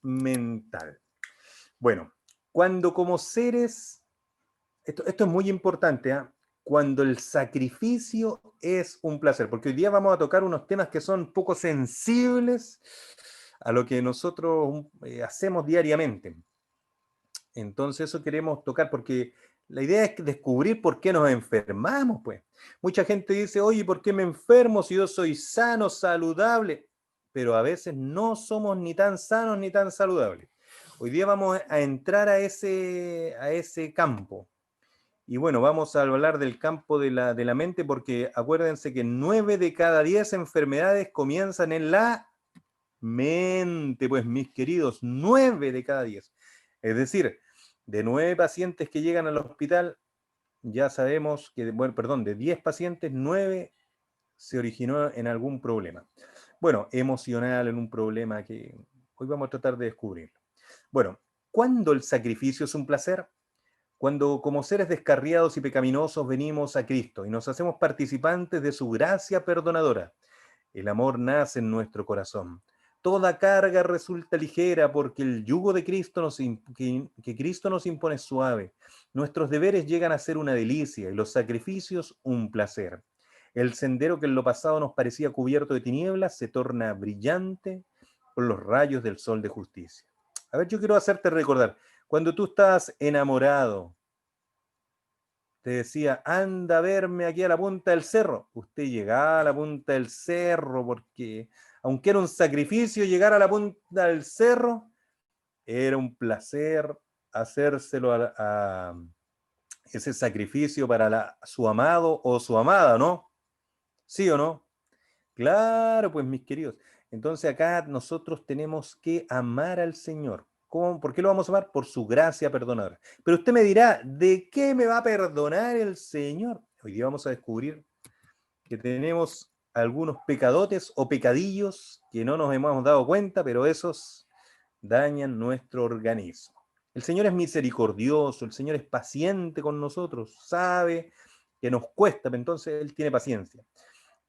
mental. Bueno, cuando como seres, esto es muy importante, ¿ah? Cuando el sacrificio es un placer, porque hoy día vamos a tocar unos temas que son poco sensibles a lo que nosotros hacemos diariamente. Entonces eso queremos tocar porque la idea es descubrir por qué nos enfermamos, pues. Mucha gente dice, oye, ¿por qué me enfermo si yo soy sano, saludable? Pero a veces no somos ni tan sanos ni tan saludables. Hoy día vamos a entrar a ese campo. Y bueno, vamos a hablar del campo de la mente porque acuérdense que 9 de cada 10 enfermedades comienzan en la mente, pues mis queridos, 9 de cada 10. Es decir, de 9 pacientes que llegan al hospital, ya sabemos que, bueno, perdón, de 10 pacientes, 9 se originó en algún problema. Bueno, emocional, en un problema que hoy vamos a tratar de descubrir. Bueno, ¿cuándo el sacrificio es un placer? Cuando como seres descarriados y pecaminosos venimos a Cristo y nos hacemos participantes de su gracia perdonadora. El amor nace en nuestro corazón. Toda carga resulta ligera porque el yugo de Cristo que Cristo nos impone es suave. Nuestros deberes llegan a ser una delicia y los sacrificios un placer. El sendero que en lo pasado nos parecía cubierto de tinieblas se torna brillante con los rayos del sol de justicia. A ver, yo quiero hacerte recordar, cuando tú estás enamorado, te decía, anda a verme aquí a la punta del cerro. Usted llegaba a la punta del cerro porque, aunque era un sacrificio llegar a la punta del cerro, era un placer hacérselo a ese sacrificio para su amado o su amada, ¿no? ¿Sí o no? Claro, pues mis queridos. Entonces acá nosotros tenemos que amar al Señor. ¿Cómo? ¿Por qué lo vamos a amar? Por su gracia perdonadora. Pero usted me dirá, ¿de qué me va a perdonar el Señor? Hoy día vamos a descubrir que tenemos algunos pecadotes o pecadillos que no nos hemos dado cuenta, pero esos dañan nuestro organismo. El Señor es misericordioso, el Señor es paciente con nosotros, sabe que nos cuesta, pero entonces Él tiene paciencia.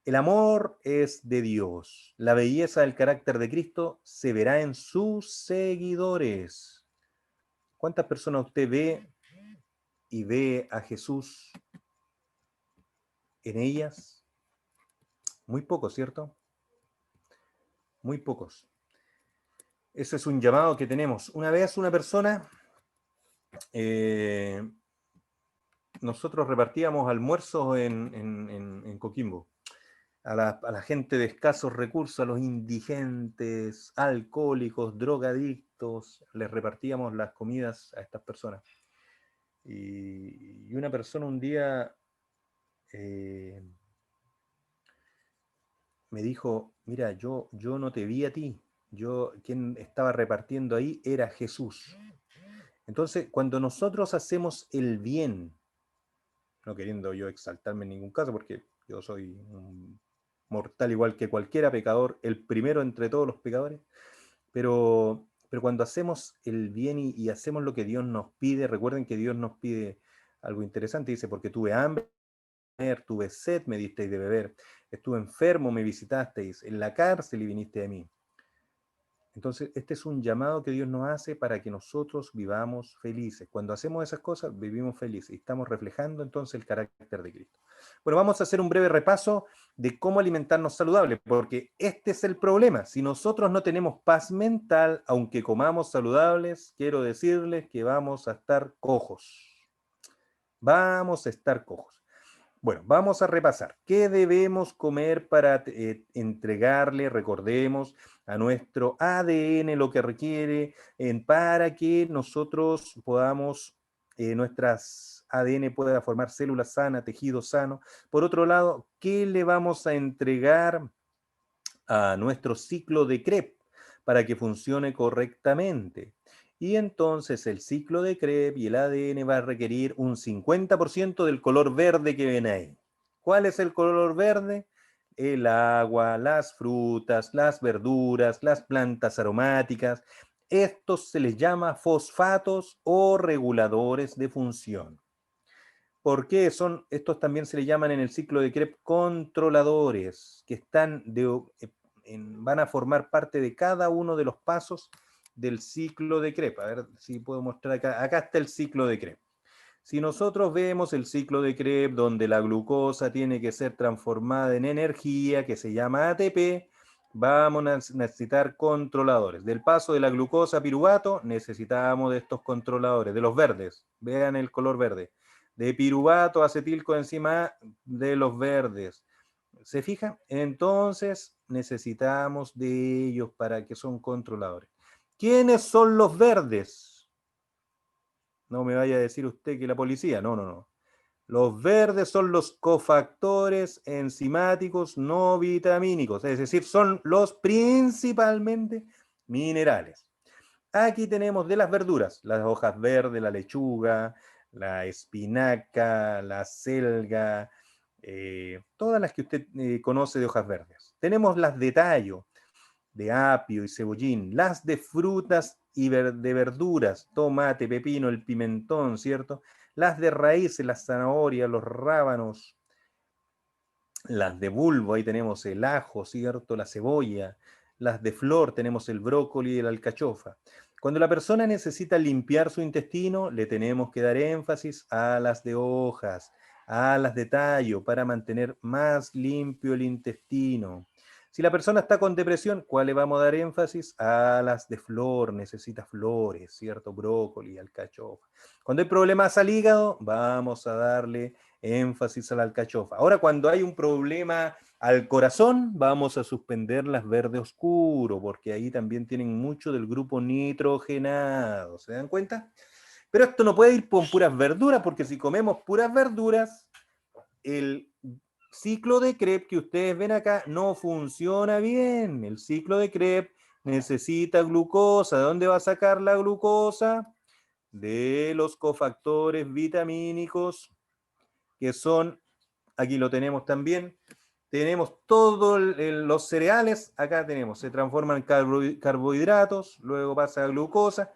El amor es de Dios. La belleza del carácter de Cristo se verá en sus seguidores. ¿Cuántas personas usted ve y ve a Jesús en ellas? Muy pocos, ¿cierto? Muy pocos. Ese es un llamado que tenemos. Una vez una persona, eh, nosotros repartíamos almuerzos en Coquimbo. A la gente de escasos recursos, a los indigentes, alcohólicos, drogadictos, les repartíamos las comidas a estas personas. Y una persona un día eh, me dijo, mira, yo no te vi a ti, quien estaba repartiendo ahí era Jesús. Entonces, cuando nosotros hacemos el bien, no queriendo yo exaltarme en ningún caso, porque yo soy un mortal igual que cualquiera, pecador, el primero entre todos los pecadores, pero cuando hacemos el bien y hacemos lo que Dios nos pide, recuerden que Dios nos pide algo interesante, dice, porque tuve hambre, tuve sed, me disteis de beber, estuve enfermo, me visitasteis, en la cárcel y viniste a mí. Entonces, este es un llamado que Dios nos hace para que nosotros vivamos felices. Cuando hacemos esas cosas, vivimos felices y estamos reflejando entonces el carácter de Cristo. Bueno, vamos a hacer un breve repaso de cómo alimentarnos saludable, porque este es el problema. Si nosotros no tenemos paz mental, aunque comamos saludables, quiero decirles que vamos a estar cojos. Vamos a estar cojos. Bueno, vamos a repasar. ¿Qué debemos comer para entregarle, recordemos, a nuestro ADN lo que requiere para que nosotros podamos, nuestras ADN pueda formar células sanas, tejido sano? Por otro lado, ¿qué le vamos a entregar a nuestro ciclo de Krebs para que funcione correctamente? Y entonces el ciclo de Krebs y el ADN va a requerir un 50% del color verde que ven ahí. ¿Cuál es el color verde? El agua, las frutas, las verduras, las plantas aromáticas. Estos se les llama fosfatos o reguladores de función. ¿Por qué estos también se le llaman en el ciclo de Krebs controladores, que van a formar parte de cada uno de los pasos del ciclo de Krebs. A ver si puedo mostrar acá. Acá está el ciclo de Krebs. Si nosotros vemos el ciclo de Krebs, donde la glucosa tiene que ser transformada en energía, que se llama ATP, vamos a necesitar controladores. Del paso de la glucosa a piruvato, necesitamos de estos controladores, de los verdes. Vean el color verde. De piruvato a acetilcoenzima A, de los verdes. ¿Se fijan? Entonces necesitamos de ellos para que son controladores. ¿Quiénes son los verdes? No me vaya a decir usted que la policía. No, no, no. Los verdes son los cofactores enzimáticos no vitamínicos, es decir, son los principalmente minerales. Aquí tenemos de las verduras, las hojas verdes, la lechuga, la espinaca, la selga, todas las que usted conoce de hojas verdes. Tenemos las de tallo, de apio y cebollín, las de frutas y de verduras, tomate, pepino, el pimentón, ¿cierto? Las de raíces, las zanahorias, los rábanos, las de bulbo, ahí tenemos el ajo, ¿cierto? La cebolla, las de flor, tenemos el brócoli y la alcachofa. Cuando la persona necesita limpiar su intestino, le tenemos que dar énfasis a las de hojas, a las de tallo, para mantener más limpio el intestino. Si la persona está con depresión, ¿cuál le vamos a dar énfasis? A las de flor, necesita flores, ¿cierto? Brócoli, alcachofa. Cuando hay problemas al hígado, vamos a darle énfasis a la alcachofa. Ahora, cuando hay un problema al corazón, vamos a suspender las verde oscuro, porque ahí también tienen mucho del grupo nitrogenado. ¿Se dan cuenta? Pero esto no puede ir con puras verduras, porque si comemos puras verduras, el ciclo de Krebs que ustedes ven acá no funciona bien. El ciclo de Krebs necesita glucosa. ¿De dónde va a sacar la glucosa? De los cofactores vitamínicos, que son, aquí lo tenemos también, tenemos todos los cereales, acá tenemos, se transforman en carbohidratos, luego pasa a glucosa,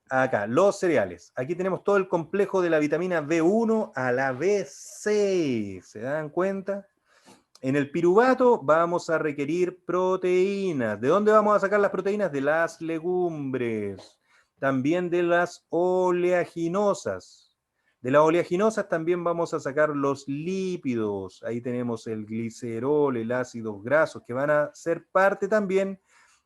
acá, los cereales. Aquí tenemos todo el complejo de la vitamina B1 a la B6, ¿se dan cuenta? En el piruvato vamos a requerir proteínas. ¿De dónde vamos a sacar las proteínas? De las legumbres, también de las oleaginosas. De las oleaginosas también vamos a sacar los lípidos. Ahí tenemos el glicerol, el ácidos grasos, que van a ser parte también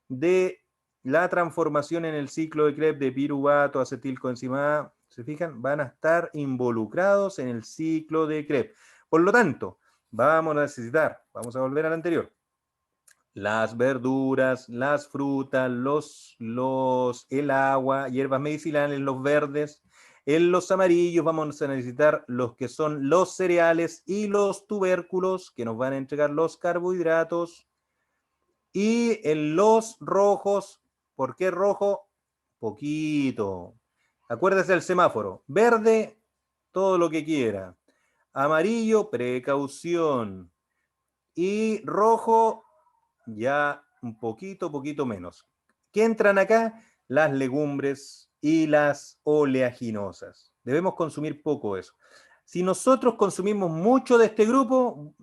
de la transformación en el ciclo de Krebs de piruvato, acetilcoenzima A. ¿Se fijan? Van a estar involucrados en el ciclo de Krebs. Por lo tanto, vamos a necesitar, vamos a volver al anterior, las verduras, las frutas, el agua, hierbas medicinales, los verdes. En los amarillos vamos a necesitar los que son los cereales y los tubérculos, que nos van a entregar los carbohidratos. Y en los rojos, ¿por qué rojo? Poquito. Acuérdese del semáforo. Verde, todo lo que quiera. Amarillo, precaución. Y rojo, ya un poquito menos. ¿Qué entran acá? Las legumbres y las oleaginosas. Debemos consumir poco eso. Si nosotros consumimos mucho de este grupo,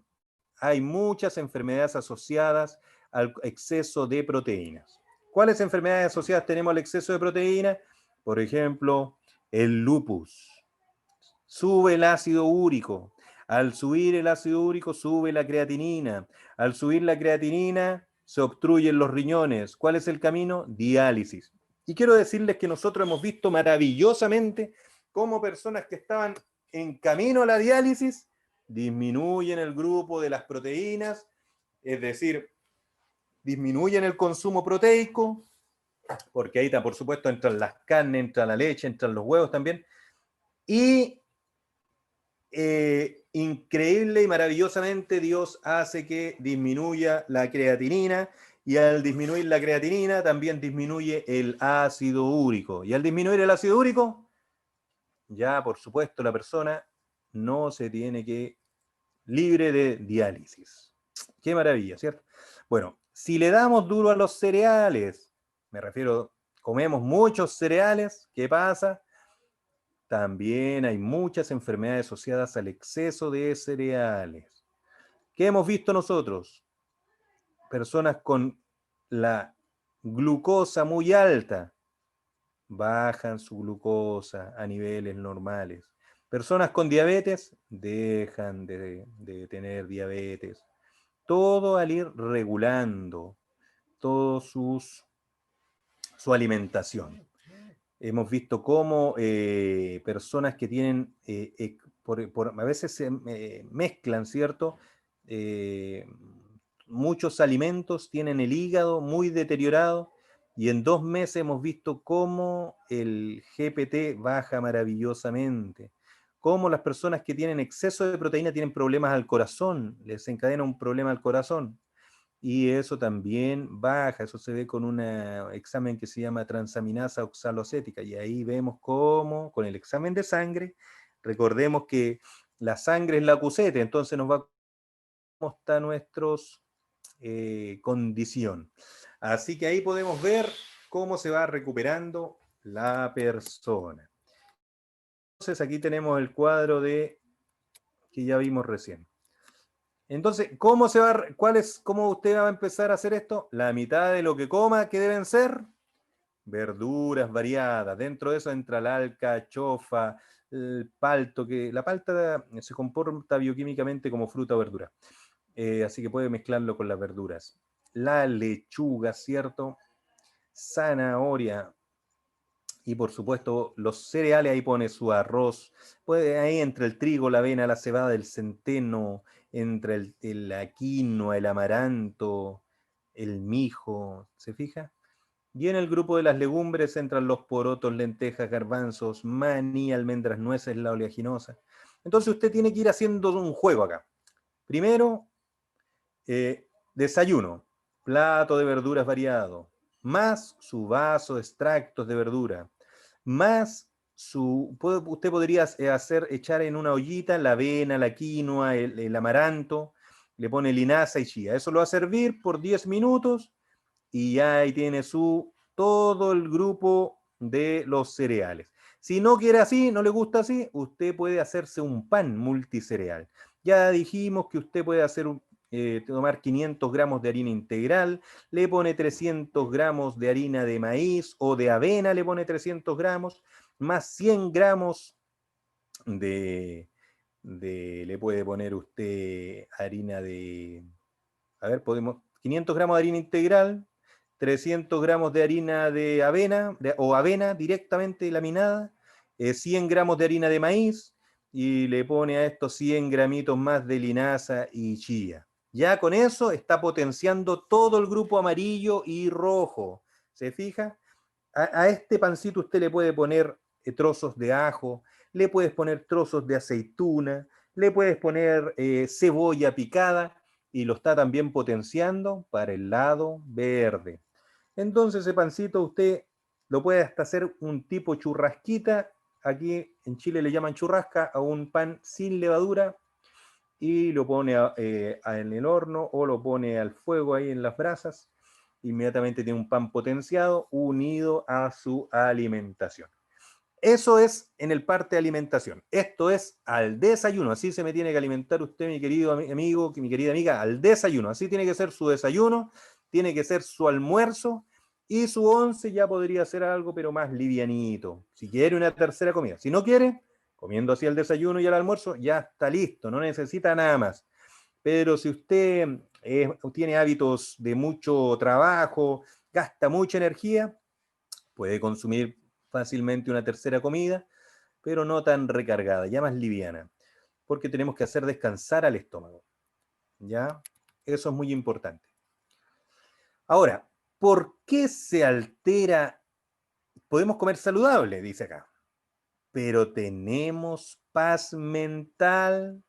hay muchas enfermedades asociadas al exceso de proteínas. ¿Cuáles enfermedades asociadas tenemos al exceso de proteínas? Por ejemplo, el lupus. Sube el ácido úrico. Al subir el ácido úrico, sube la creatinina. Al subir la creatinina, se obstruyen los riñones. ¿Cuál es el camino? Diálisis. Y quiero decirles que nosotros hemos visto maravillosamente cómo personas que estaban en camino a la diálisis disminuyen el grupo de las proteínas, es decir, disminuyen el consumo proteico, porque ahí, por supuesto, entran las carnes, entra la leche, entran los huevos también, y increíble y maravillosamente Dios hace que disminuya la creatinina, y al disminuir la creatinina también disminuye el ácido úrico, y al disminuir el ácido úrico, ya por supuesto la persona no se tiene que libre de diálisis. Qué maravilla, ¿cierto? Bueno, si le damos duro a los cereales, me refiero, comemos muchos cereales, ¿qué pasa? También hay muchas enfermedades asociadas al exceso de cereales. ¿Qué hemos visto nosotros? Personas con la glucosa muy alta. bajan su glucosa a niveles normales. Personas con diabetes dejan de tener diabetes. Todo al ir regulando todo su alimentación. Hemos visto cómo personas que tienen, a veces se mezclan, ¿cierto? Eh, Muchos alimentos tienen el hígado muy deteriorado y en 2 meses hemos visto cómo el GPT baja maravillosamente, cómo las personas que tienen exceso de proteína tienen problemas al corazón, les encadena un problema al corazón. Y eso también baja, eso se ve con un examen que se llama transaminasa oxalocética, y ahí vemos cómo, con el examen de sangre, recordemos que la sangre es la QC, entonces nos va cómo está nuestra condición. Así que ahí podemos ver cómo se va recuperando la persona. Entonces aquí tenemos el cuadro de que ya vimos recién. Entonces, ¿cómo usted va a empezar a hacer esto? La mitad de lo que coma, ¿qué deben ser? Verduras variadas. Dentro de eso entra la alcachofa, el palto, que la palta se comporta bioquímicamente como fruta o verdura. Así que puede mezclarlo con las verduras. La lechuga, ¿cierto? Zanahoria. Y por supuesto, los cereales, ahí pone su arroz. Puede ahí entre el trigo, la avena, la cebada, el centeno, entre la quinoa, el amaranto, el mijo, ¿se fija? Y en el grupo de las legumbres entran los porotos, lentejas, garbanzos, maní, almendras, nueces, la oleaginosa. Entonces usted tiene que ir haciendo un juego acá. Primero, desayuno, plato de verduras variado, más su vaso de extractos de verdura, más usted podría echar en una ollita la avena, la quinoa, el amaranto, le pone linaza y chía. Eso lo va a servir por 10 minutos y ya ahí tiene todo el grupo de los cereales. Si no quiere así, no le gusta así, usted puede hacerse un pan multicereal. Ya dijimos que usted puede tomar 500 gramos de harina integral, le pone 300 gramos de harina de maíz o de avena, le pone 300 gramos, más 100 gramos le puede poner usted harina a ver, 500 gramos de harina integral, 300 gramos de harina de avena, o avena directamente laminada, 100 gramos de harina de maíz, y le pone a estos 100 gramitos más de linaza y chía. Ya con eso está potenciando todo el grupo amarillo y rojo. ¿Se fija? A este pancito usted le puede poner trozos de ajo, le puedes poner trozos de aceituna, le puedes poner cebolla picada, y lo está también potenciando para el lado verde. Entonces ese pancito usted lo puede hasta hacer un tipo churrasquita, aquí en Chile le llaman churrasca, a un pan sin levadura, y lo pone en el horno o lo pone al fuego ahí en las brasas. Inmediatamente tiene un pan potenciado unido a su alimentación. Eso es en el parte de alimentación. Esto es al desayuno. Así se me tiene que alimentar usted, mi querido amigo, mi querida amiga, al desayuno. Así tiene que ser su desayuno, tiene que ser su almuerzo, y su once ya podría ser algo, pero más livianito. Si quiere una tercera comida. Si no quiere, comiendo así el desayuno y el almuerzo, ya está listo, no necesita nada más. Pero si usted tiene hábitos de mucho trabajo, gasta mucha energía, puede consumir fácilmente una tercera comida, pero no tan recargada, ya más liviana, porque tenemos que hacer descansar al estómago. ¿Ya? Eso es muy importante. Ahora, ¿por qué se altera? Podemos comer saludable, dice acá, pero tenemos paz mental.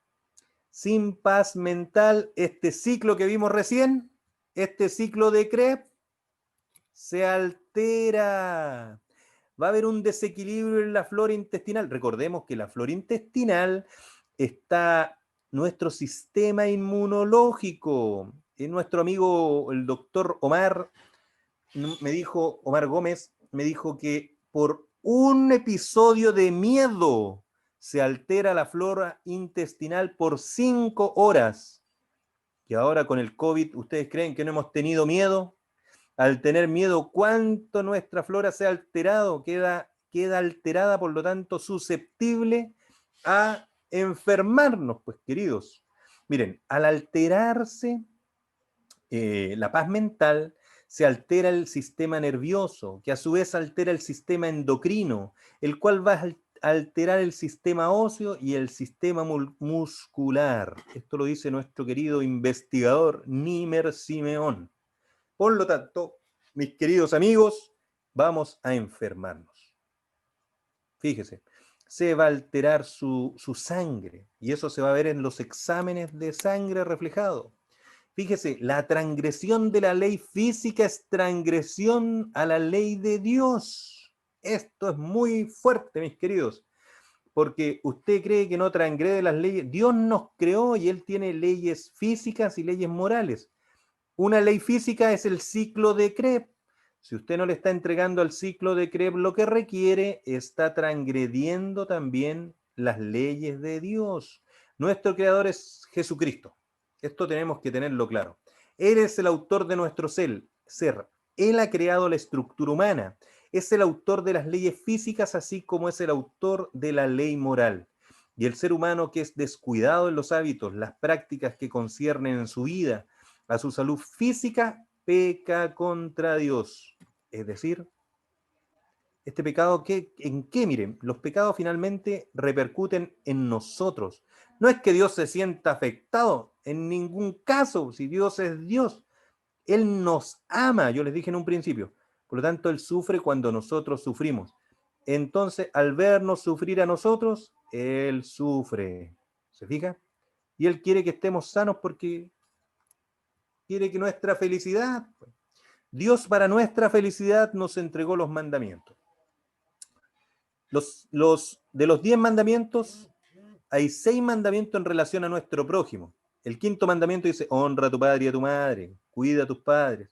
Sin paz mental, este ciclo que vimos recién, este ciclo de Krebs, se altera. Va a haber un desequilibrio en la flora intestinal. Recordemos que la flora intestinal está nuestro sistema inmunológico. Nuestro amigo, el doctor Omar Omar Gómez, me dijo que por un episodio de miedo se altera la flora intestinal por 5 horas. Y ahora con el COVID, ¿ustedes creen que no hemos tenido miedo? Al tener miedo, ¿cuánto nuestra flora se ha alterado? Queda alterada, por lo tanto, susceptible a enfermarnos, pues, queridos. Miren, al alterarse la paz mental, se altera el sistema nervioso, que a su vez altera el sistema endocrino, el cual va a alterar el sistema óseo y el sistema muscular. Esto lo dice nuestro querido investigador Nimer Simeón. Por lo tanto, mis queridos amigos, vamos a enfermarnos. Fíjese, se va a alterar su sangre y eso se va a ver en los exámenes de sangre reflejado. Fíjese, la transgresión de la ley física es transgresión a la ley de Dios. Esto es muy fuerte, mis queridos, porque usted cree que no transgrede las leyes. Dios nos creó y Él tiene leyes físicas y leyes morales. Una ley física es el ciclo de Krebs. Si usted no le está entregando al ciclo de Krebs lo que requiere, está transgrediendo también las leyes de Dios. Nuestro creador es Jesucristo. Esto tenemos que tenerlo claro. Él es el autor de nuestro ser. Él ha creado la estructura humana. Es el autor de las leyes físicas, así como es el autor de la ley moral. Y el ser humano que es descuidado en los hábitos, las prácticas que conciernen en su vida, a su salud física, peca contra Dios. Es decir, este pecado, ¿en qué? Miren, los pecados finalmente repercuten en nosotros. No es que Dios se sienta afectado, en ningún caso, si Dios es Dios. Él nos ama, yo les dije en un principio. Por lo tanto, Él sufre cuando nosotros sufrimos. Entonces, al vernos sufrir a nosotros, Él sufre. ¿Se fija? Y Él quiere que estemos sanos porque quiere que nuestra felicidad, Dios para nuestra felicidad nos entregó los mandamientos. De los 10 mandamientos, hay 6 mandamientos en relación a nuestro prójimo. El quinto mandamiento dice, honra a tu padre y a tu madre, cuida a tus padres,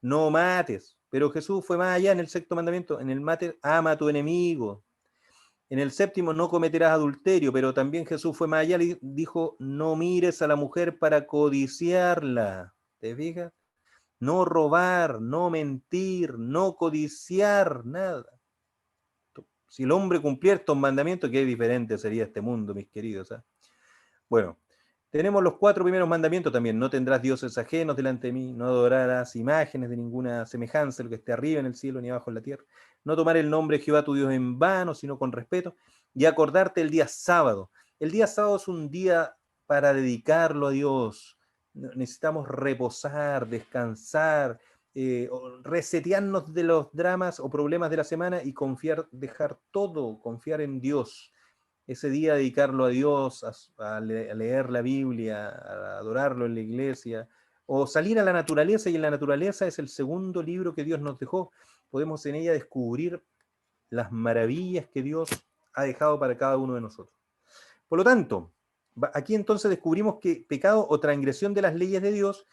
no mates. Pero Jesús fue más allá en el sexto mandamiento, en el mate, ama a tu enemigo. En el séptimo, no cometerás adulterio, pero también Jesús fue más allá y dijo, no mires a la mujer para codiciarla. ¿Te fijas? No robar, no mentir, no codiciar, nada. Si el hombre cumpliera estos mandamientos, qué diferente sería este mundo, mis queridos. ¿Eh? Bueno, tenemos los 4 primeros mandamientos también. No tendrás dioses ajenos delante de mí, no adorarás imágenes de ninguna semejanza, lo que esté arriba en el cielo ni abajo en la tierra. No tomar el nombre de Jehová tu Dios en vano, sino con respeto. Y acordarte el día sábado. El día sábado es un día para dedicarlo a Dios. Necesitamos reposar, descansar, resetearnos de los dramas o problemas de la semana y confiar, dejar todo, confiar en Dios. Ese día dedicarlo a Dios, a leer la Biblia, a adorarlo en la iglesia, o salir a la naturaleza, y en la naturaleza es el segundo libro que Dios nos dejó. Podemos en ella descubrir las maravillas que Dios ha dejado para cada uno de nosotros. Por lo tanto, aquí entonces descubrimos que pecado o transgresión de las leyes de Dios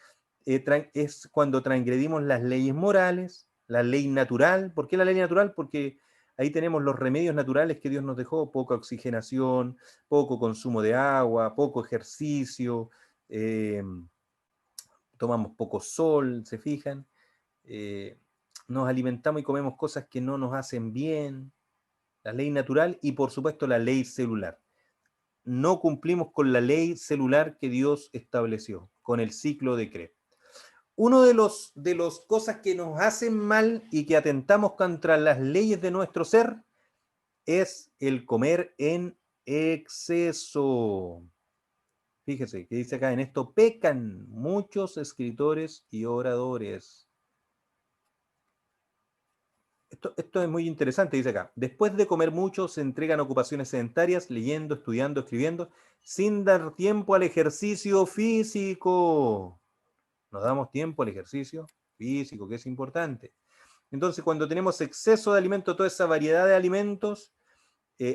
es cuando transgredimos las leyes morales, la ley natural. ¿Por qué la ley natural? Porque ahí tenemos los remedios naturales que Dios nos dejó: poca oxigenación, poco consumo de agua, poco ejercicio, tomamos poco sol, ¿se fijan? Eh, nos alimentamos y comemos cosas que no nos hacen bien, la ley natural, y por supuesto la ley celular. No cumplimos con la ley celular que Dios estableció, con el ciclo de Krebs. Uno de los cosas que nos hacen mal y que atentamos contra las leyes de nuestro ser es el comer en exceso. Fíjese que dice acá, en esto pecan muchos escritores y oradores. Esto es muy interesante, dice acá. Después de comer mucho, se entregan a ocupaciones sedentarias, leyendo, estudiando, escribiendo, sin dar tiempo al ejercicio físico. Nos damos tiempo al ejercicio físico, que es importante. Entonces, cuando tenemos exceso de alimentos, toda esa variedad de alimentos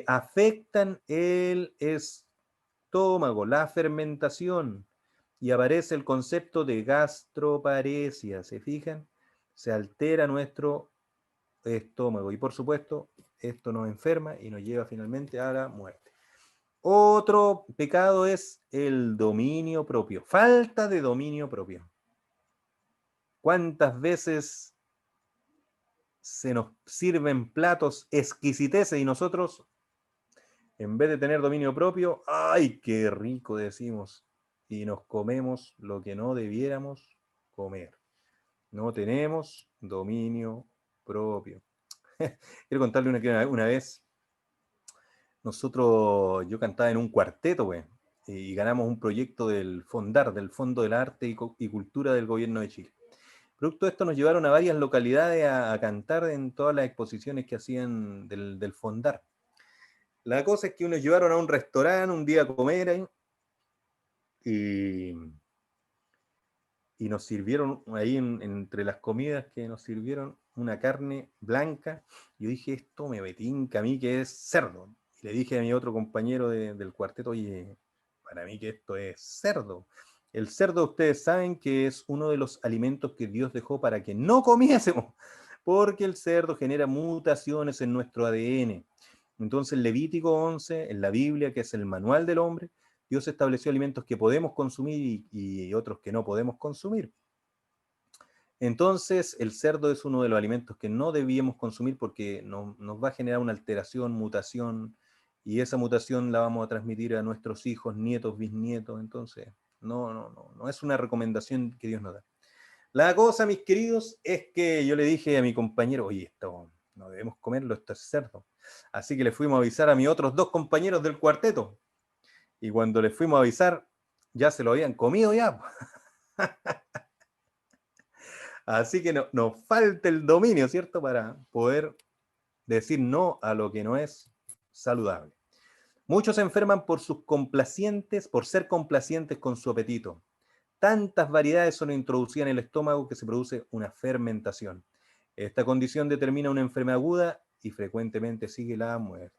afectan el estómago, la fermentación, y aparece el concepto de gastroparesia. ¿Se fijan? Se altera nuestro estómago y, por supuesto, esto nos enferma y nos lleva finalmente a la muerte. Otro pecado es el dominio propio, falta de dominio propio. ¿Cuántas veces se nos sirven platos exquisiteces y nosotros, en vez de tener dominio propio, ¡ay, qué rico! Decimos, y nos comemos lo que no debiéramos comer. No tenemos dominio propio. Quiero contarle una vez, yo cantaba en un cuarteto, güey, y ganamos un proyecto del FONDAR, del Fondo del Arte y Cultura del Gobierno de Chile. Producto de esto nos llevaron a varias localidades a cantar en todas las exposiciones que hacían del Fondar. La cosa es que nos llevaron a un restaurante un día a comer ahí, y, y nos sirvieron ahí entre las comidas que nos sirvieron una carne blanca. Yo dije, esto me betinca a mí que es cerdo. Y le dije a mi otro compañero del cuarteto, oye, para mí que esto es cerdo. El cerdo, ustedes saben que es uno de los alimentos que Dios dejó para que no comiésemos, porque el cerdo genera mutaciones en nuestro ADN. Entonces, en Levítico 11, en la Biblia, que es el manual del hombre, Dios estableció alimentos que podemos consumir y otros que no podemos consumir. Entonces, el cerdo es uno de los alimentos que no debíamos consumir porque nos va a generar una alteración, mutación, y esa mutación la vamos a transmitir a nuestros hijos, nietos, bisnietos. Entonces, no es una recomendación que Dios nos da. La cosa, mis queridos, es que yo le dije a mi compañero, oye, esto no debemos comerlo, esto es cerdo. Así que le fuimos a avisar a mis otros dos compañeros del cuarteto. Y cuando les fuimos a avisar, ya se lo habían comido ya. Así que nos falta el dominio, ¿cierto? Para poder decir no a lo que no es saludable. Muchos se enferman por ser complacientes con su apetito. Tantas variedades son introducidas en el estómago que se produce una fermentación. Esta condición determina una enfermedad aguda y frecuentemente sigue la muerte.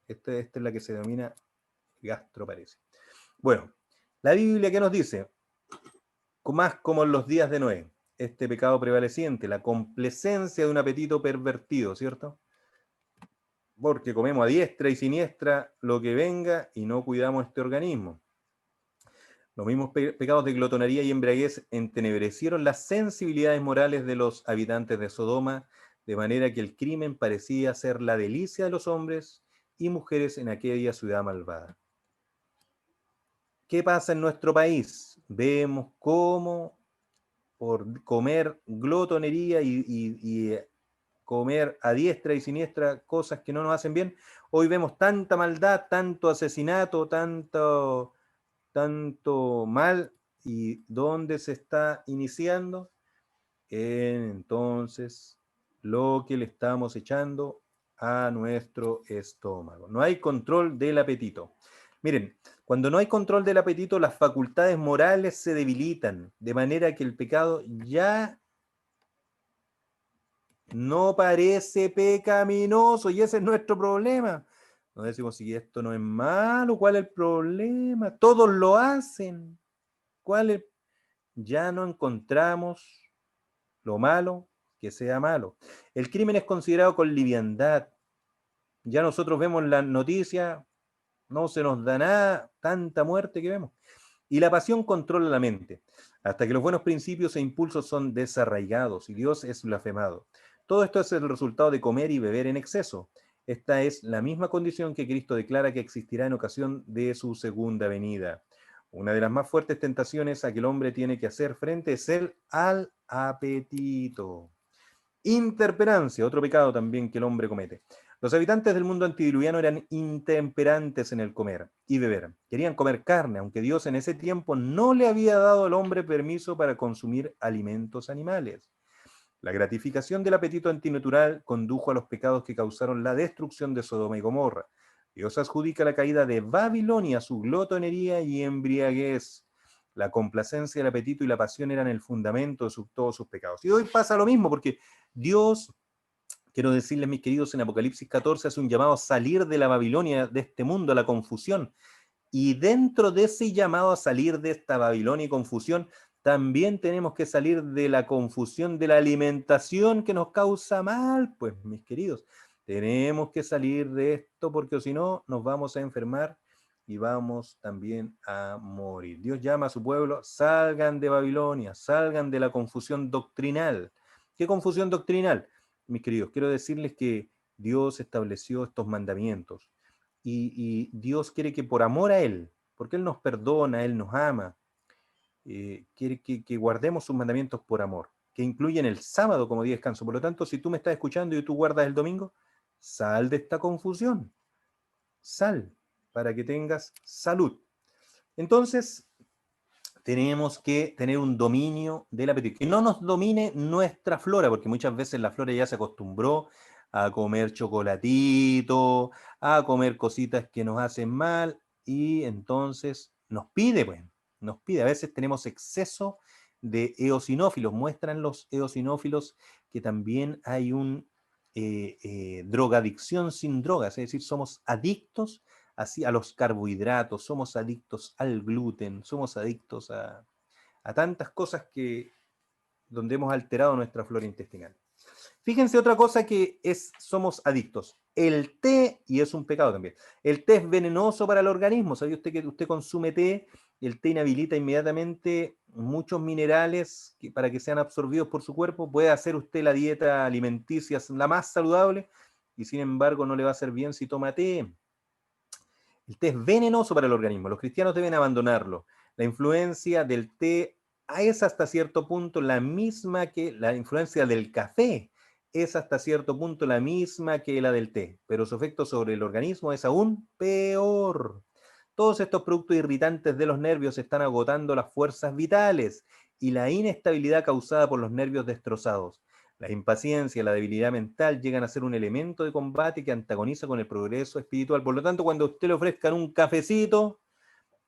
Esta es la que se denomina gastroparesia. Bueno, la Biblia, ¿qué nos dice? Más como en los días de Noé, este pecado prevaleciente, la complacencia de un apetito pervertido, ¿cierto? Porque comemos a diestra y siniestra lo que venga y no cuidamos este organismo. Los mismos pecados de glotonería y embriaguez entenebrecieron las sensibilidades morales de los habitantes de Sodoma, de manera que el crimen parecía ser la delicia de los hombres y mujeres en aquella ciudad malvada. ¿Qué pasa en nuestro país? Vemos cómo por comer glotonería y comer a diestra y siniestra cosas que no nos hacen bien, hoy vemos tanta maldad, tanto asesinato, tanto mal. ¿Y dónde se está iniciando? Entonces, lo que le estamos echando a nuestro estómago. No hay control del apetito. Miren, cuando no hay control del apetito, las facultades morales se debilitan, de manera que el pecado ya no parece pecaminoso, y ese es nuestro problema. Nos decimos, si esto no es malo, ¿cuál es el problema? Todos lo hacen. ¿Cuál es? Ya no encontramos lo malo que sea malo. El crimen es considerado con liviandad. Ya nosotros vemos las noticias, no se nos da nada, tanta muerte que vemos. Y la pasión controla la mente, hasta que los buenos principios e impulsos son desarraigados y Dios es blasfemado. Todo esto es el resultado de comer y beber en exceso. Esta es la misma condición que Cristo declara que existirá en ocasión de su segunda venida. Una de las más fuertes tentaciones a que el hombre tiene que hacer frente es el al apetito. Interperancia, otro pecado también que el hombre comete. Los habitantes del mundo antidiluviano eran intemperantes en el comer y beber. Querían comer carne, aunque Dios en ese tiempo no le había dado al hombre permiso para consumir alimentos animales. La gratificación del apetito antinatural condujo a los pecados que causaron la destrucción de Sodoma y Gomorra. Dios adjudica la caída de Babilonia a su glotonería y embriaguez. La complacencia, el apetito y la pasión eran el fundamento de todos sus pecados. Y hoy pasa lo mismo, porque Dios, quiero decirles, mis queridos, en Apocalipsis 14 hace un llamado a salir de la Babilonia, de este mundo, a la confusión. Y dentro de ese llamado a salir de esta Babilonia y confusión, también tenemos que salir de la confusión de la alimentación que nos causa mal, pues, mis queridos. Tenemos que salir de esto porque si no nos vamos a enfermar y vamos también a morir. Dios llama a su pueblo, salgan de Babilonia, salgan de la confusión doctrinal. ¿Qué confusión doctrinal? mis queridos, quiero decirles que Dios estableció estos mandamientos y Dios quiere que por amor a Él, porque Él nos perdona, Él nos ama, quiere que guardemos sus mandamientos por amor, que incluyen el sábado como día de descanso. Por lo tanto, si tú me estás escuchando y tú guardas el domingo, sal de esta confusión, sal para que tengas salud. Entonces, tenemos que tener un dominio del apetito. Que no nos domine nuestra flora, porque muchas veces la flora ya se acostumbró a comer chocolatito, a comer cositas que nos hacen mal, y entonces nos pide, pues, nos pide. A veces tenemos exceso de eosinófilos. Muestran los eosinófilos que también hay un drogadicción sin drogas, es decir, somos adictos así a los carbohidratos, somos adictos al gluten, somos adictos a tantas cosas que donde hemos alterado nuestra flora intestinal. Fíjense otra cosa que somos adictos. El té, y es un pecado también, el té es venenoso para el organismo. ¿Sabía usted que usted consume té? El té inhabilita inmediatamente muchos minerales para que sean absorbidos por su cuerpo. Puede hacer usted la dieta alimenticia la más saludable y sin embargo no le va a hacer bien si toma té. El té es venenoso para el organismo. Los cristianos deben abandonarlo. La influencia del té es hasta cierto punto la misma que la influencia del café. Es hasta cierto punto la misma que la del té, pero su efecto sobre el organismo es aún peor. Todos estos productos irritantes de los nervios están agotando las fuerzas vitales y la inestabilidad causada por los nervios destrozados. La impaciencia y la debilidad mental llegan a ser un elemento de combate que antagoniza con el progreso espiritual. Por lo tanto, cuando a usted le ofrezcan un cafecito,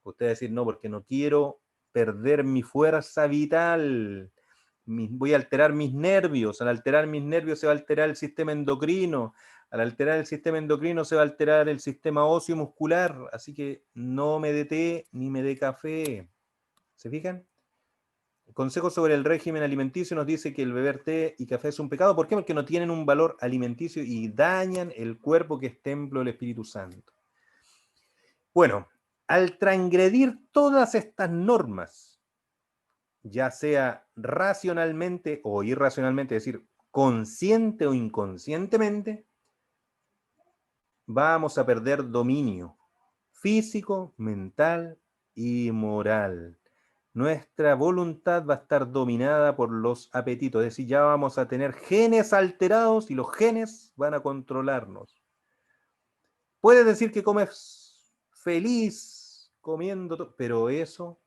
usted va a decir, no, porque no quiero perder mi fuerza vital. Voy a alterar mis nervios. Al alterar mis nervios se va a alterar el sistema endocrino. Al alterar el sistema endocrino se va a alterar el sistema óseo muscular. Así que no me dé té ni me dé café. ¿Se fijan? El consejo sobre el régimen alimenticio nos dice que el beber té y café es un pecado. ¿Por qué? Porque no tienen un valor alimenticio y dañan el cuerpo que es templo del Espíritu Santo. Bueno, al transgredir todas estas normas, ya sea racionalmente o irracionalmente, es decir, consciente o inconscientemente, vamos a perder dominio físico, mental y moral. Nuestra voluntad va a estar dominada por los apetitos, es decir, ya vamos a tener genes alterados y los genes van a controlarnos. Puedes decir que comes feliz comiendo, pero eso,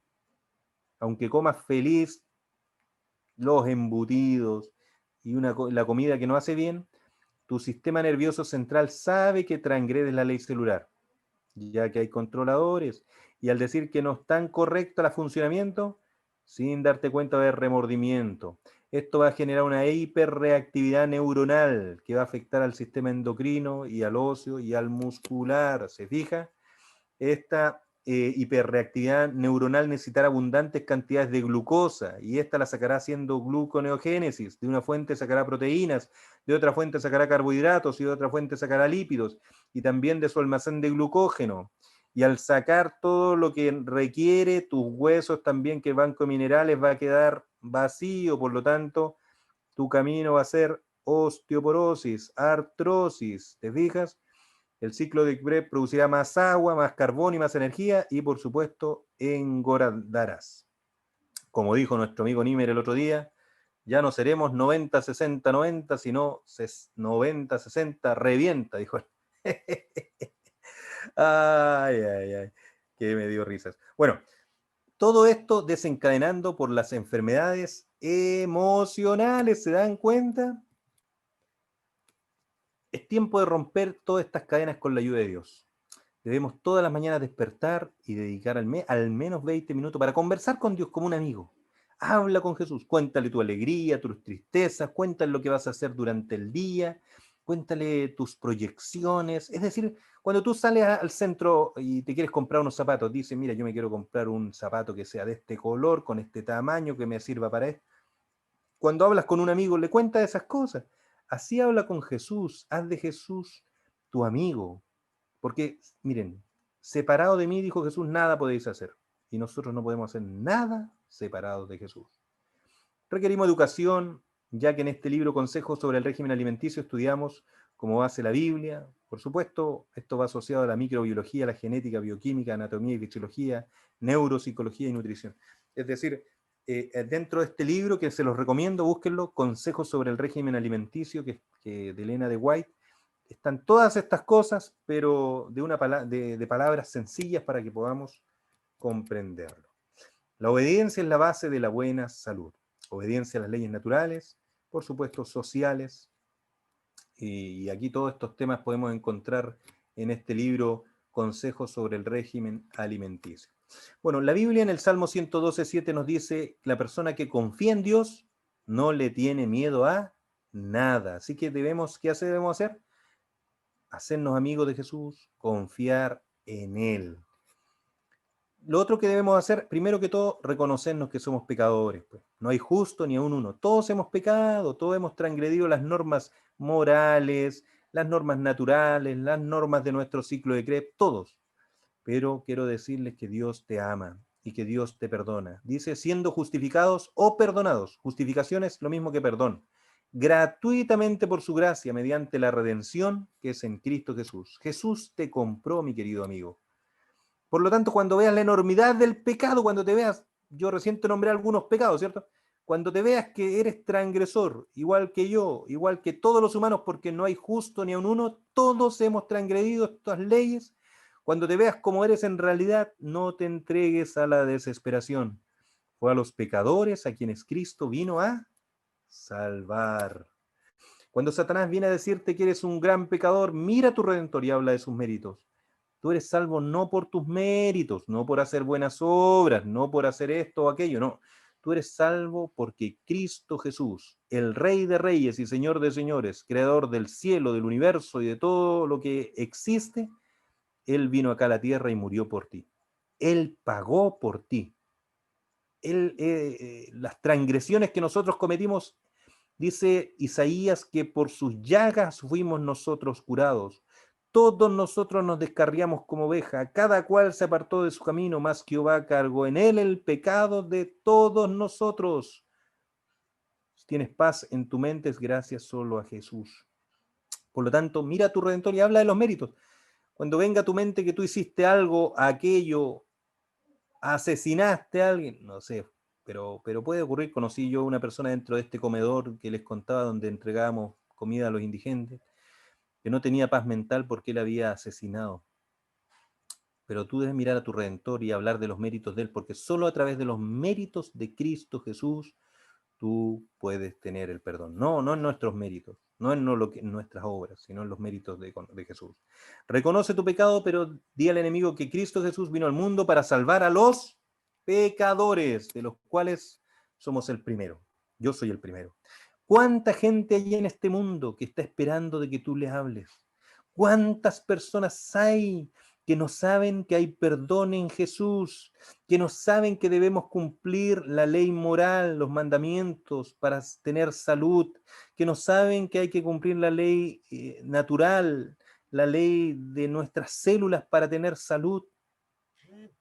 aunque comas feliz los embutidos y la comida que no hace bien, tu sistema nervioso central sabe que transgredes la ley celular, ya que hay controladores, y al decir que no están correctos el funcionamiento, sin darte cuenta va a haber remordimiento. Esto va a generar una hiperreactividad neuronal que va a afectar al sistema endocrino y al óseo y al muscular. ¿Se fija? Esta hiperreactividad neuronal necesitará abundantes cantidades de glucosa y esta la sacará haciendo gluconeogénesis. De una fuente sacará proteínas, de otra fuente sacará carbohidratos y de otra fuente sacará lípidos y también de su almacén de glucógeno. Y al sacar todo lo que requiere, tus huesos también, que el banco de minerales va a quedar vacío, por lo tanto, tu camino va a ser osteoporosis, artrosis, ¿te fijas? El ciclo de Krebs producirá más agua, más carbón y más energía y, por supuesto, engordarás. Como dijo nuestro amigo Nimer el otro día, ya no seremos 90-60-90, sino 90-60 revienta, dijo él. Ay, ay, ay, que me dio risas. Bueno, todo esto desencadenando por las enfermedades emocionales, ¿se dan cuenta? Es tiempo de romper todas estas cadenas con la ayuda de Dios. Debemos todas las mañanas despertar y dedicar al menos 20 minutos para conversar con Dios como un amigo. Habla con Jesús, cuéntale tu alegría, tus tristezas, cuéntale lo que vas a hacer durante el día, cuéntale tus proyecciones. Es decir, cuando tú sales al centro y te quieres comprar unos zapatos, dices, mira, yo me quiero comprar un zapato que sea de este color, con este tamaño, que me sirva para esto. Cuando hablas con un amigo, le cuentas esas cosas. Así habla con Jesús, haz de Jesús tu amigo. Porque, miren, separado de mí, dijo Jesús, nada podéis hacer. Y nosotros no podemos hacer nada separados de Jesús. Requerimos educación, ya que en este libro Consejos sobre el régimen alimenticio estudiamos como base la Biblia. Por supuesto, esto va asociado a la microbiología, la genética, bioquímica, anatomía y fisiología, neuropsicología y nutrición. Es decir, dentro de este libro, que se los recomiendo, búsquenlo, Consejos sobre el régimen alimenticio, que de Elena de White, están todas estas cosas, pero de palabras sencillas para que podamos comprenderlo. La obediencia es la base de la buena salud. Obediencia a las leyes naturales, por supuesto sociales, y aquí todos estos temas podemos encontrar en este libro Consejos sobre el régimen alimenticio. Bueno, la Biblia en el Salmo 112:7 nos dice, la persona que confía en Dios no le tiene miedo a nada. Así que ¿qué debemos hacer? Hacernos amigos de Jesús, confiar en Él. Lo otro que debemos hacer, primero que todo, reconocernos que somos pecadores. Pues. No hay justo ni aun uno. Todos hemos pecado, todos hemos transgredido las normas morales, las normas naturales, las normas de nuestro ciclo de Krebs, todos. Pero quiero decirles que Dios te ama y que Dios te perdona. Dice, siendo justificados o perdonados. Justificación es lo mismo que perdón. Gratuitamente por su gracia, mediante la redención que es en Cristo Jesús. Jesús te compró, mi querido amigo. Por lo tanto, cuando veas la enormidad del pecado, cuando te veas, yo recién te nombré algunos pecados, ¿cierto? Cuando te veas que eres transgresor, igual que yo, igual que todos los humanos, porque no hay justo ni a un uno, todos hemos transgredido estas leyes. Cuando te veas como eres en realidad, no te entregues a la desesperación. Fue a los pecadores a quienes Cristo vino a salvar. Cuando Satanás viene a decirte que eres un gran pecador, mira a tu Redentor y habla de sus méritos. Tú eres salvo no por tus méritos, no por hacer buenas obras, no por hacer esto o aquello, no. Tú eres salvo porque Cristo Jesús, el Rey de Reyes y Señor de Señores, Creador del cielo, del universo y de todo lo que existe, Él vino acá a la tierra y murió por ti. Él pagó por ti. Las transgresiones que nosotros cometimos, dice Isaías, que por sus llagas fuimos nosotros curados. Todos nosotros nos descarriamos como oveja, cada cual se apartó de su camino, mas Jehová cargó en él el pecado de todos nosotros. Si tienes paz en tu mente es gracias solo a Jesús. Por lo tanto, mira a tu Redentor y habla de los méritos. Cuando venga a tu mente que tú hiciste algo, aquello, asesinaste a alguien, no sé, pero puede ocurrir. Conocí yo una persona dentro de este comedor que les contaba donde entregábamos comida a los indigentes, que no tenía paz mental porque él había asesinado. Pero tú debes mirar a tu Redentor y hablar de los méritos de él, porque solo a través de los méritos de Cristo Jesús tú puedes tener el perdón. No en nuestros méritos, no en nuestras obras, sino en los méritos de Jesús. Reconoce tu pecado, pero di al enemigo que Cristo Jesús vino al mundo para salvar a los pecadores, de los cuales somos el primero. Yo soy el primero. ¿Cuánta gente hay en este mundo que está esperando de que tú les hables? ¿Cuántas personas hay que no saben que hay perdón en Jesús, que no saben que debemos cumplir la ley moral, los mandamientos para tener salud, que no saben que hay que cumplir la ley natural, la ley de nuestras células para tener salud?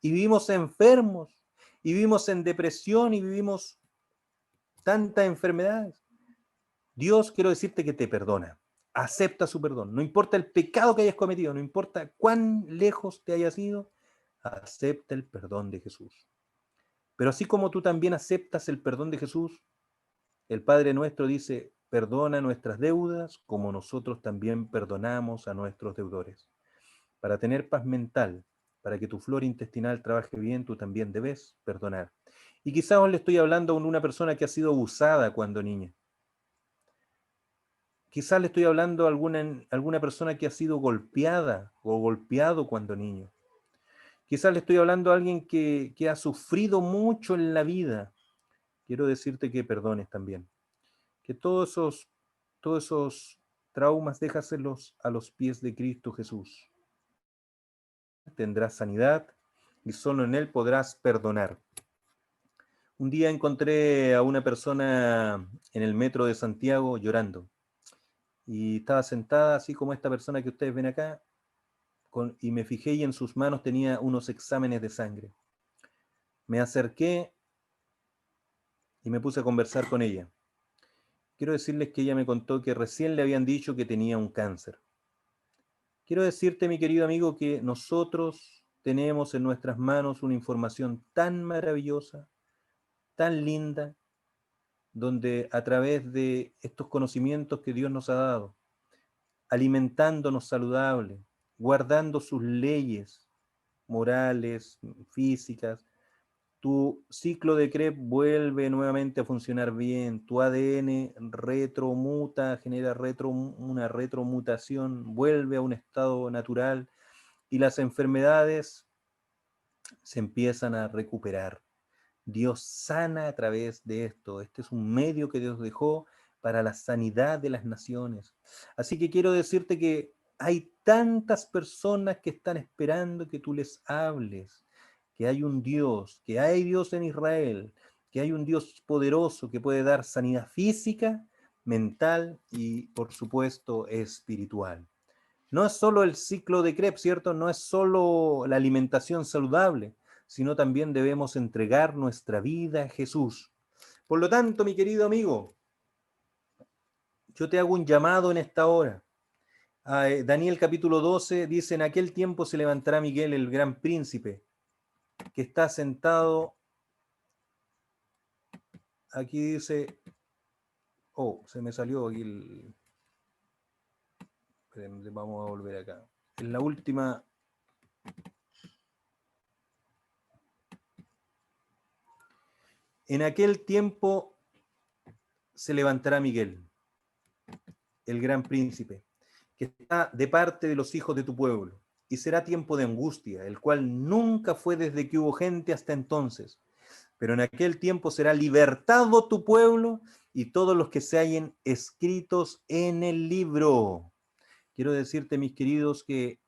Y vivimos enfermos, y vivimos en depresión, y vivimos tantas enfermedades. Dios, quiero decirte que te perdona. Acepta su perdón. No importa el pecado que hayas cometido, no importa cuán lejos te hayas ido, acepta el perdón de Jesús. Pero así como tú también aceptas el perdón de Jesús, el Padre nuestro dice, perdona nuestras deudas como nosotros también perdonamos a nuestros deudores. Para tener paz mental, para que tu flora intestinal trabaje bien, tú también debes perdonar. Y quizás le estoy hablando a una persona que ha sido abusada cuando niña. Quizás le estoy hablando a alguna persona que ha sido golpeada o golpeado cuando niño. Quizás le estoy hablando a alguien que ha sufrido mucho en la vida. Quiero decirte que perdones también. Que todos esos traumas déjaselos a los pies de Cristo Jesús. Tendrás sanidad y solo en Él podrás perdonar. Un día encontré a una persona en el metro de Santiago llorando. Y estaba sentada así como esta persona que ustedes ven acá, y me fijé y en sus manos tenía unos exámenes de sangre. Me acerqué y me puse a conversar con ella. quiero decirles que ella me contó que recién le habían dicho que tenía un cáncer. Quiero decirte, mi querido amigo, que nosotros tenemos en nuestras manos una información tan maravillosa, tan linda, donde a través de estos conocimientos que Dios nos ha dado, alimentándonos saludable, guardando sus leyes morales, físicas, tu ciclo de Krebs vuelve nuevamente a funcionar bien, tu ADN retromuta, genera una retromutación, vuelve a un estado natural y las enfermedades se empiezan a recuperar. Dios sana a través de esto. Este es un medio que Dios dejó para la sanidad de las naciones. Así que quiero decirte que hay tantas personas que están esperando que tú les hables, que hay un Dios, que hay Dios en Israel, que hay un Dios poderoso que puede dar sanidad física, mental y, por supuesto, espiritual. No es solo el ciclo de Krebs, ¿cierto? No es solo la alimentación saludable, sino también debemos entregar nuestra vida a Jesús. Por lo tanto, mi querido amigo, yo te hago un llamado en esta hora. Daniel capítulo 12 dice, en aquel tiempo se levantará Miguel, el gran príncipe, que está sentado, aquí dice, oh, se me salió aquí el... Esperen, vamos a volver acá. En la última... En aquel tiempo se levantará Miguel, el gran príncipe, que está de parte de los hijos de tu pueblo, y será tiempo de angustia, el cual nunca fue desde que hubo gente hasta entonces. Pero en aquel tiempo será libertado tu pueblo y todos los que se hallen escritos en el libro. Quiero decirte, mis queridos, que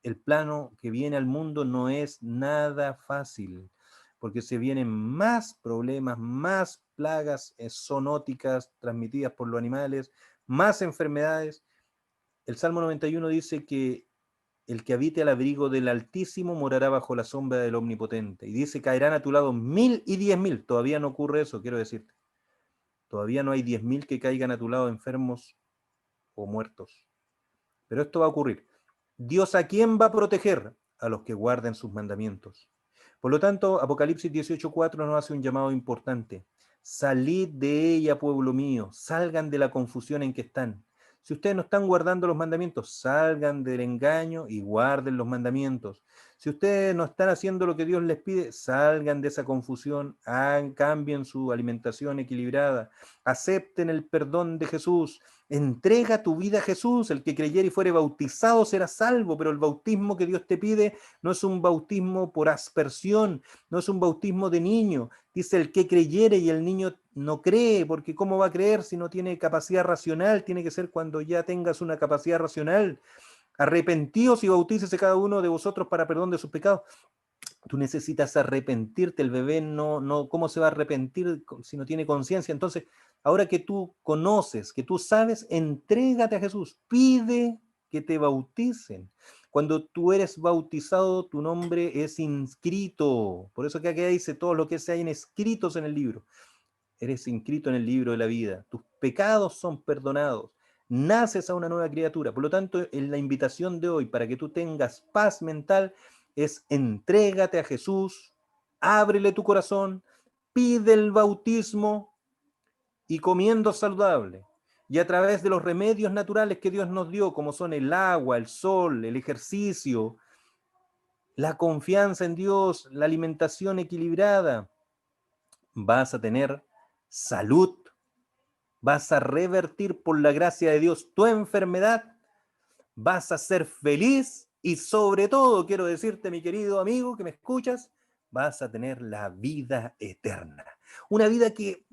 el plano que viene al mundo no es nada fácil, porque se vienen más problemas, más plagas zoonóticas transmitidas por los animales, más enfermedades. El Salmo 91 dice que el que habite al abrigo del Altísimo morará bajo la sombra del Omnipotente. Y dice, caerán a tu lado 1000 y 10.000. Todavía no ocurre eso, quiero decirte. Todavía no hay 10.000 que caigan a tu lado enfermos o muertos. Pero esto va a ocurrir. ¿Dios a quién va a proteger? A los que guarden sus mandamientos. Por lo tanto, Apocalipsis 18:4 nos hace un llamado importante. Salid de ella, pueblo mío, salgan de la confusión en que están. Si ustedes no están guardando los mandamientos, salgan del engaño y guarden los mandamientos. Si ustedes no están haciendo lo que Dios les pide, salgan de esa confusión, cambien su alimentación equilibrada, acepten el perdón de Jesús, entrega tu vida a Jesús. El que creyere y fuere bautizado será salvo, pero el bautismo que Dios te pide no es un bautismo por aspersión, no es un bautismo de niño. Dice el que creyere, y el niño no cree, porque ¿cómo va a creer si no tiene capacidad racional? Tiene que ser cuando ya tengas una capacidad racional. Arrepentíos y bautícese cada uno de vosotros para perdón de sus pecados. Tú necesitas arrepentirte. El bebé ¿cómo se va a arrepentir si no tiene conciencia? Entonces, ahora que tú conoces, que tú sabes, entrégate a Jesús, pide que te bauticen. Cuando tú eres bautizado, tu nombre es inscrito. Por eso que aquí dice todo lo que se hayan escritos en el libro. Eres inscrito en el libro de la vida. Tus pecados son perdonados. Naces a una nueva criatura. Por lo tanto, en la invitación de hoy, para que tú tengas paz mental, es entrégate a Jesús, ábrele tu corazón, pide el bautismo y comiendo saludable. Y a través de los remedios naturales que Dios nos dio, como son el agua, el sol, el ejercicio, la confianza en Dios, la alimentación equilibrada, vas a tener salud, vas a revertir por la gracia de Dios tu enfermedad, vas a ser feliz y sobre todo, quiero decirte, mi querido amigo que me escuchas, vas a tener la vida eterna. Una vida que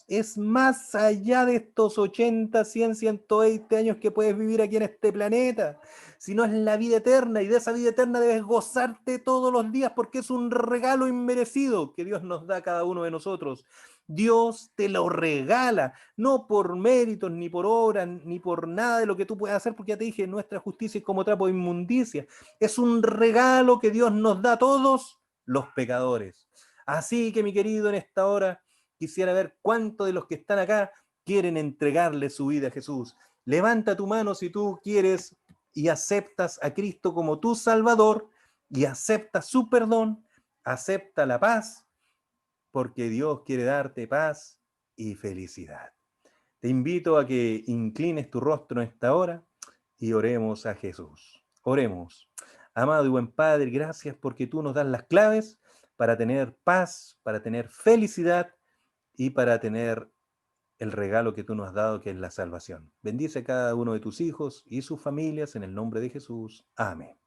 es más allá de estos 80, 100, 120 años que puedes vivir aquí en este planeta, sino es la vida eterna, y de esa vida eterna debes gozarte todos los días porque es un regalo inmerecido que Dios nos da a cada uno de nosotros. Dios te lo regala, no por méritos, ni por obras, ni por nada de lo que tú puedas hacer, porque ya te dije, nuestra justicia es como trapo de inmundicia. Es un regalo que Dios nos da a todos los pecadores. Así que, mi querido, en esta hora quisiera ver cuántos de los que están acá quieren entregarle su vida a Jesús. Levanta tu mano si tú quieres y aceptas a Cristo como tu Salvador y aceptas su perdón, acepta la paz, porque Dios quiere darte paz y felicidad. Te invito a que inclines tu rostro en esta hora y oremos a Jesús. Oremos. Amado y buen Padre, gracias porque tú nos das las claves para tener paz, para tener felicidad y para tener el regalo que tú nos has dado, que es la salvación. Bendice a cada uno de tus hijos y sus familias en el nombre de Jesús. Amén.